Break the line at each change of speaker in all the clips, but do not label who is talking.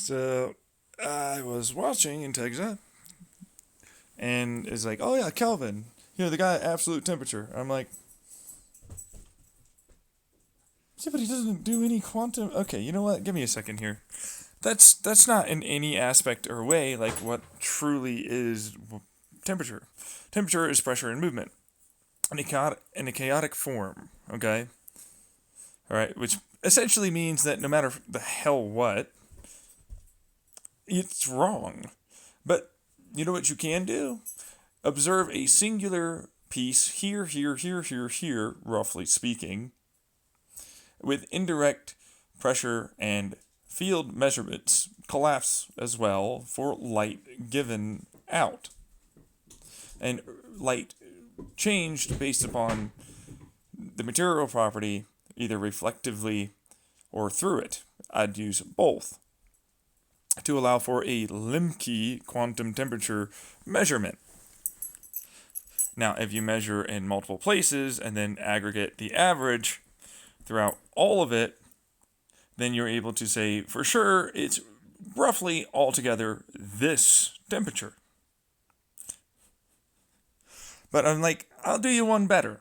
So I was watching in Texas, and it's like, oh yeah, Kelvin, the guy at absolute temperature. I'm like, yeah, but he doesn't do any quantum. Okay, you know what? Give me a second here. That's not in any aspect or way like what truly is temperature. Temperature is pressure and movement in a chaotic form. Okay, all right, which essentially means that no matter the hell what, it's wrong. But you know what you can do? Observe a singular piece here, roughly speaking, with indirect pressure and field measurements collapse as well for light given out. And light changed based upon the material property, either reflectively or through it. I'd use both to allow for a Lemke quantum temperature measurement. Now, if you measure in multiple places and then aggregate the average throughout all of it, then you're able to say for sure it's roughly altogether this temperature. But I'm like, I'll do you one better.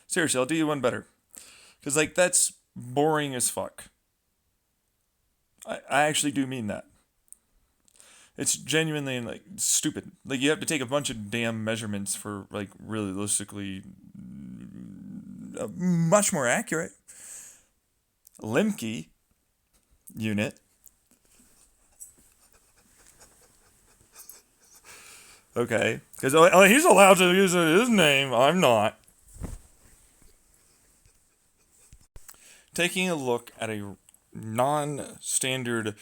Seriously, I'll do you one better. Because, that's boring as fuck. I actually do mean that. It's genuinely, stupid. You have to take a bunch of damn measurements for, realistically much more accurate Lemke unit. Okay, because he's allowed to use his name. I'm not. Taking a look at a non-standard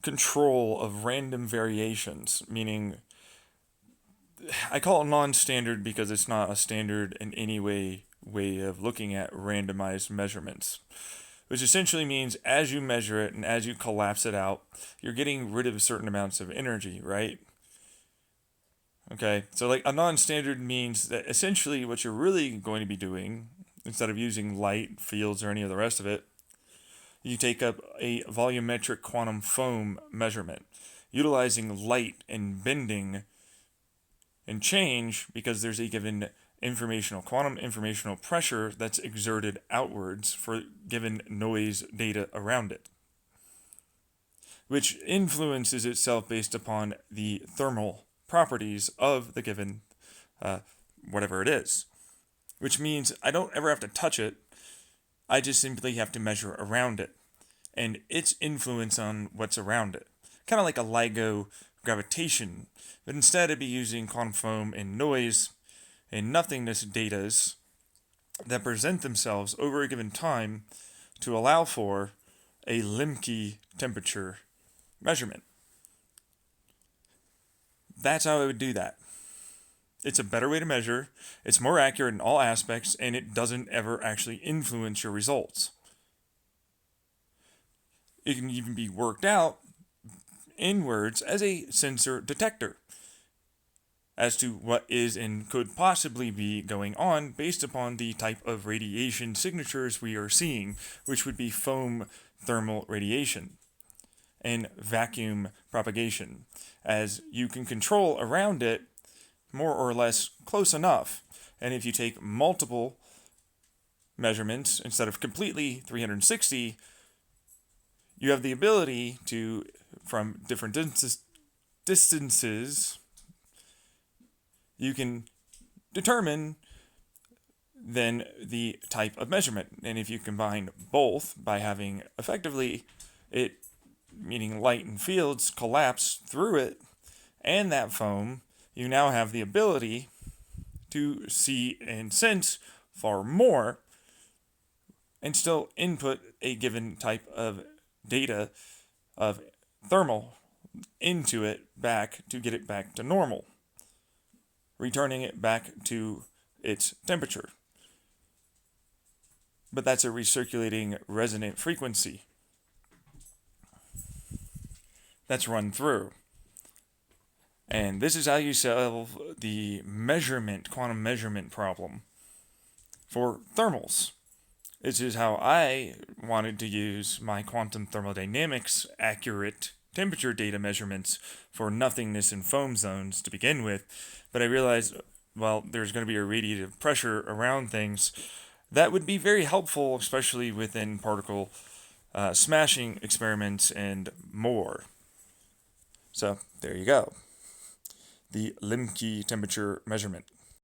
control of random variations, meaning I call it non-standard because it's not a standard in any way of looking at randomized measurements, which essentially means as you measure it and as you collapse it out, you're getting rid of certain amounts of energy, right? Okay, so a non-standard means that essentially what you're really going to be doing, instead of using light, fields, or any of the rest of it, you take up a volumetric quantum foam measurement, utilizing light and bending and change because there's a given quantum informational pressure that's exerted outwards for given noise data around it, which influences itself based upon the thermal properties of the given whatever it is, which means I don't ever have to touch it. I just simply have to measure around it and its influence on what's around it. Kind of like a LIGO gravitation, but instead I'd be using quantum foam and noise and nothingness datas that present themselves over a given time to allow for a Lemke temperature measurement. That's how I would do that. It's a better way to measure, it's more accurate in all aspects, and it doesn't ever actually influence your results. It can even be worked out inwards as a sensor detector as to what is and could possibly be going on based upon the type of radiation signatures we are seeing, which would be foam thermal radiation and vacuum propagation, as you can control around it more or less close enough. And if you take multiple measurements instead of completely 360, you have the ability to, from different distances, you can determine then the type of measurement. And if you combine both by having effectively it, meaning light and fields, collapse through it and that foam, you now have the ability to see and sense far more and still input a given type of data of thermal into it back to get it back to normal, returning it back to its temperature. But that's a recirculating resonant frequency that's run through. And this is how you solve the quantum measurement problem for thermals. This is how I wanted to use my quantum thermodynamics accurate temperature data measurements for nothingness and foam zones to begin with. But I realized, well, there's going to be a radiative pressure around things that would be very helpful, especially within particle smashing experiments and more. So there you go. The Lemke temperature measurement.